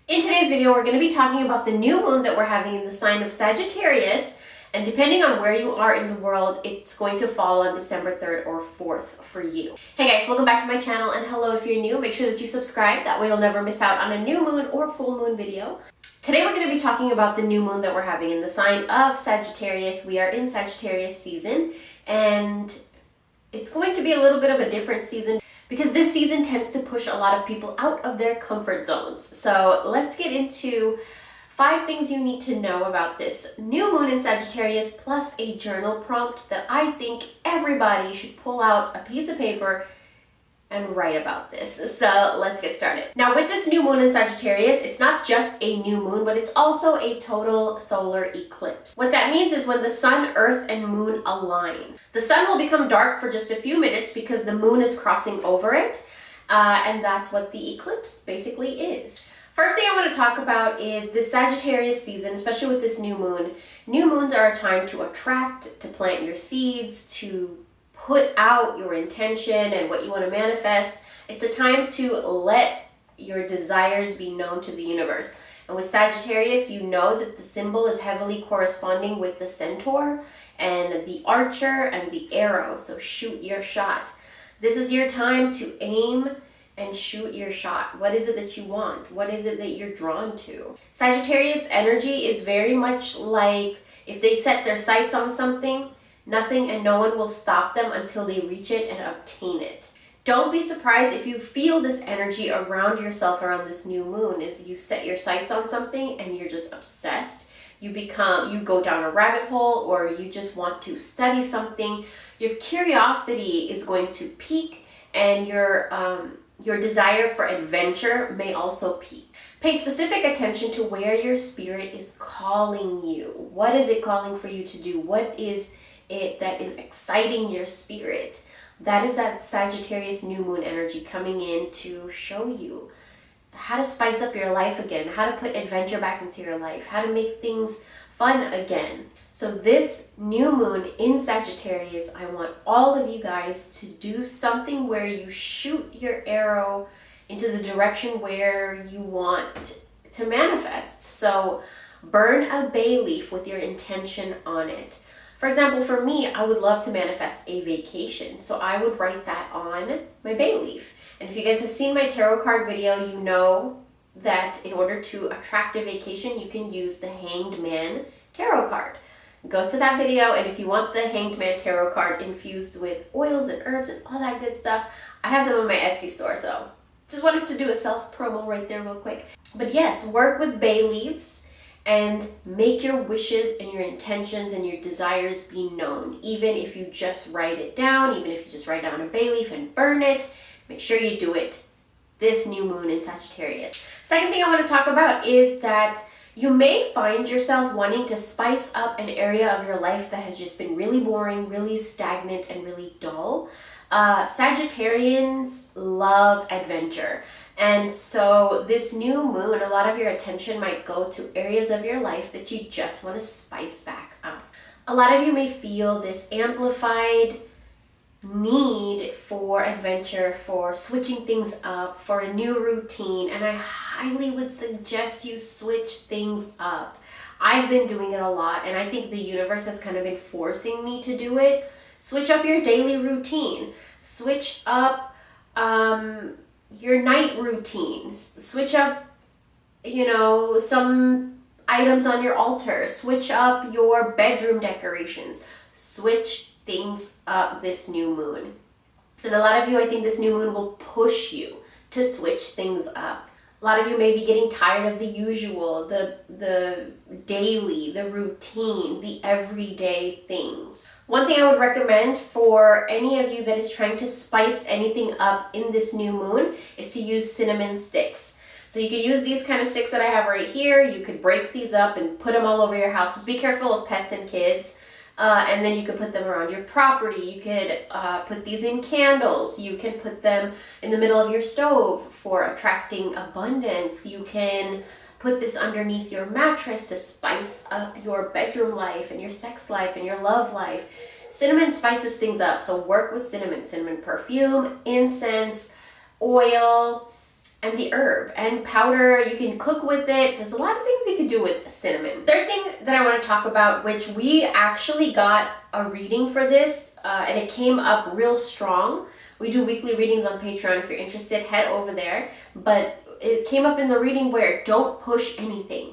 In today's video, we're going to be talking about the new moon that we're having in the sign of Sagittarius, and depending on where you are in the world, it's going to fall on December 3rd or 4th for you. Hey guys, welcome back to my channel, and hello if you're new. Make sure that you subscribe, that way you'll never miss out on a new moon or full moon video. Today we're going to be talking about the new moon that we're having in the sign of Sagittarius. We are in Sagittarius season, and it's going to be a little bit of a different season because this season tends to push a lot of people out of their comfort zones. So let's get into 5 things you need to know about this new moon in Sagittarius, plus a journal prompt that I think everybody should pull out a piece of paper and write about this. So let's get started. Now with this new moon in Sagittarius, it's not just a new moon, but it's also a total solar eclipse. What that means is when the sun, earth, and moon align. The sun will become dark for just a few minutes because the moon is crossing over it, and that's what the eclipse basically is. First thing I want to talk about is this Sagittarius season, especially with this new moon. New moons are a time to attract, to plant your seeds, to put out your intention and what you want to manifest. It's a time to let your desires be known to the universe. And with Sagittarius, you know that the symbol is heavily corresponding with the centaur and the archer and the arrow. So shoot your shot. This is your time to aim and shoot your shot. What is it that you want? What is it that you're drawn to? Sagittarius energy is very much like if they set their sights on something, nothing and no one will stop them until they reach it and obtain it. Don't be surprised if you feel this energy around yourself around this new moon. Is you set your sights on something and you're just obsessed. You go down a rabbit hole, or you just want to study something. Your curiosity is going to peak, and your desire for adventure may also peak. Pay specific attention to where your spirit is calling you. What is it calling for you to do? What is it that is exciting your spirit? That is that Sagittarius new moon energy coming in to show you how to spice up your life again, how to put adventure back into your life, how to make things fun again. So this new moon in Sagittarius, I want all of you guys to do something where you shoot your arrow into the direction where you want to manifest. So burn a bay leaf with your intention on it. For example, for me, I would love to manifest a vacation. So I would write that on my bay leaf. And if you guys have seen my tarot card video, you know that in order to attract a vacation, you can use the Hanged Man tarot card. Go to that video, and if you want the Hanged Man tarot card infused with oils and herbs and all that good stuff, I have them on my Etsy store. So just wanted to do a self promo right there real quick. But yes, work with bay leaves and make your wishes and your intentions and your desires be known. Even if you just write it down, even if you just write down a bay leaf and burn it, make sure you do it this new moon in Sagittarius. Second thing I want to talk about is that you may find yourself wanting to spice up an area of your life that has just been really boring, really stagnant, and really dull. Sagittarians love adventure. And so this new moon, a lot of your attention might go to areas of your life that you just want to spice back up. A lot of you may feel this amplified need for adventure, for switching things up, for a new routine, and I highly would suggest you switch things up. I've been doing it a lot, and I think the universe has kind of been forcing me to do it. Switch up your daily routine. Switch up your night routines. Switch up, some items on your altar. Switch up your bedroom decorations. Switch things up this new moon. And a lot of you, I think this new moon will push you to switch things up. A lot of you may be getting tired of the usual, the daily, the routine, the everyday things. One thing I would recommend for any of you that is trying to spice anything up in this new moon is to use cinnamon sticks. So you could use these kind of sticks that I have right here. You could break these up and put them all over your house. Just be careful of pets and kids. And then you could put them around your property. You could put these in candles. You can put them in the middle of your stove for attracting abundance. You can put this underneath your mattress to spice up your bedroom life and your sex life and your love life. Cinnamon spices things up, so work with cinnamon. Cinnamon perfume, incense, oil, and the herb and powder. You can cook with it. There's a lot of things you can do with cinnamon. Third thing that I want to talk about, which we actually got a reading for this, and it came up real strong. We do weekly readings on Patreon. If you're interested, head over there. But it came up in the reading where don't push anything.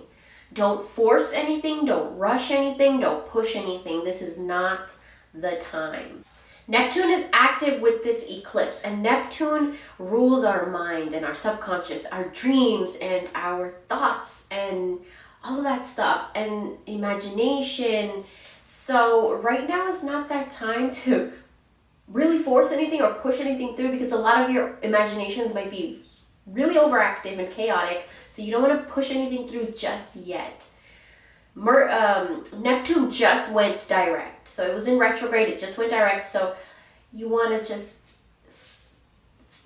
Don't force anything. Don't rush anything. Don't push anything. This is not the time. Neptune is active with this eclipse, and Neptune rules our mind and our subconscious, our dreams and our thoughts and all of that stuff, and imagination. So right now is not that time to really force anything or push anything through, because a lot of your imaginations might be really overactive and chaotic, so you don't want to push anything through just yet. Neptune just went direct, so it was in retrograde, it just went direct, so you want to just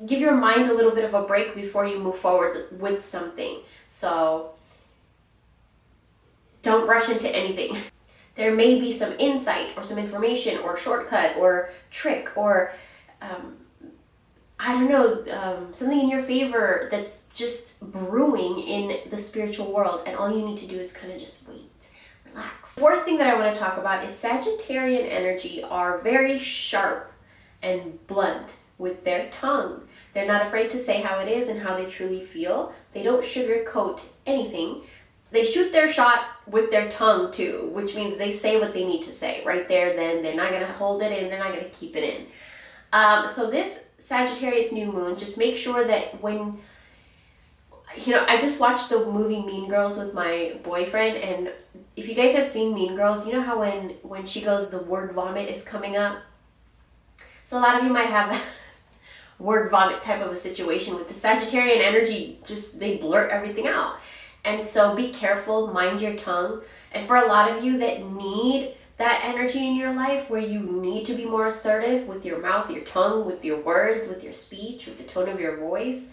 give your mind a little bit of a break before you move forward with something. So don't rush into anything. There may be some insight or some information or shortcut or trick or I don't know, something in your favor that's just brewing in the spiritual world, and all you need to do is kind of just wait. Relax. Fourth thing that I want to talk about is Sagittarian energy are very sharp and blunt with their tongue. They're not afraid to say how it is and how they truly feel. They don't sugarcoat anything. They shoot their shot with their tongue too, which means they say what they need to say right there then. They're not going to hold it in. They're not going to keep it in. So this Sagittarius new moon, just make sure that when, I just watched the movie Mean Girls with my boyfriend, and if you guys have seen Mean Girls, you know how when she goes, the word vomit is coming up? So a lot of you might have that word vomit type of a situation with the Sagittarian energy, just they blurt everything out. And so be careful, mind your tongue. And for a lot of you that need that energy in your life, where you need to be more assertive with your mouth, your tongue, with your words, with your speech, with the tone of your voice,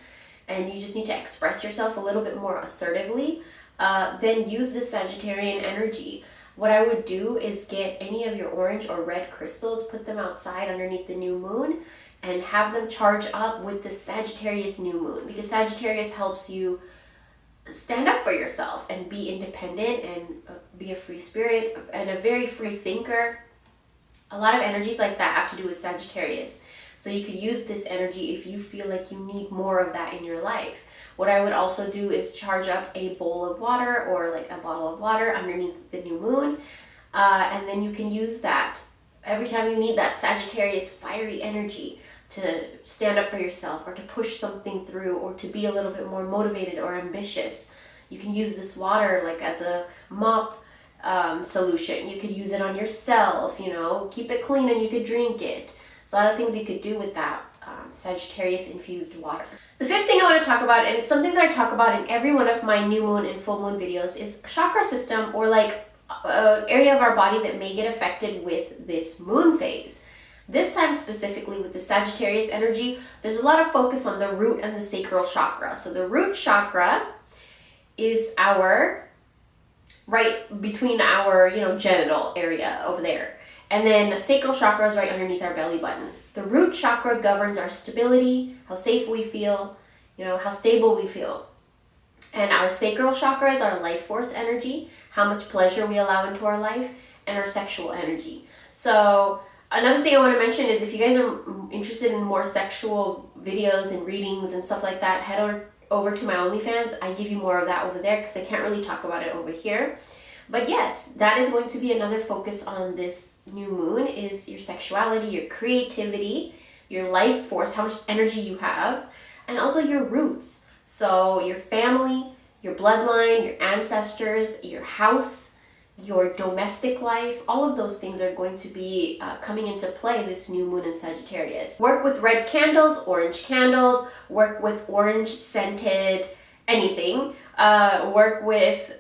and you just need to express yourself a little bit more assertively, then use the Sagittarian energy. What I would do is get any of your orange or red crystals, put them outside underneath the new moon, and have them charge up with the Sagittarius new moon, because Sagittarius helps you stand up for yourself and be independent and be a free spirit and a very free thinker. A lot of energies like that have to do with Sagittarius. So you could use this energy if you feel like you need more of that in your life. What I would also do is charge up a bowl of water or like a bottle of water underneath the new moon. And then you can use that every time you need that Sagittarius fiery energy to stand up for yourself or to push something through or to be a little bit more motivated or ambitious. You can use this water like as a mop solution. You could use it on yourself, keep it clean and you could drink it. There's a lot of things you could do with that Sagittarius infused water. The fifth thing I want to talk about, and it's something that I talk about in every one of my new moon and full moon videos, is chakra system, or like an area of our body that may get affected with this moon phase. This time specifically with the Sagittarius energy, there's a lot of focus on the root and the sacral chakra. So the root chakra is right between our, genital area over there. And then the sacral chakra is right underneath our belly button. The root chakra governs our stability, how safe we feel, how stable we feel. And our sacral chakra is our life force energy, how much pleasure we allow into our life, and our sexual energy. So another thing I want to mention is if you guys are interested in more sexual videos and readings and stuff like that, head over to my OnlyFans. I give you more of that over there because I can't really talk about it over here. But yes, that is going to be another focus on this new moon, is your sexuality, your creativity, your life force, how much energy you have, and also your roots. So your family, your bloodline, your ancestors, your house, your domestic life, all of those things are going to be coming into play this new moon in Sagittarius. Work with red candles, orange candles, work with orange scented anything. Work with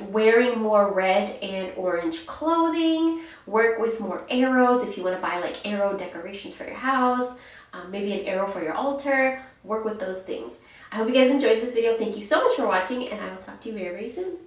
wearing more red and orange clothing. Work with more arrows if you want to buy like arrow decorations for your house. Maybe an arrow for your altar. Work with those things. I hope you guys enjoyed this video. Thank you so much for watching, and I will talk to you very, very soon.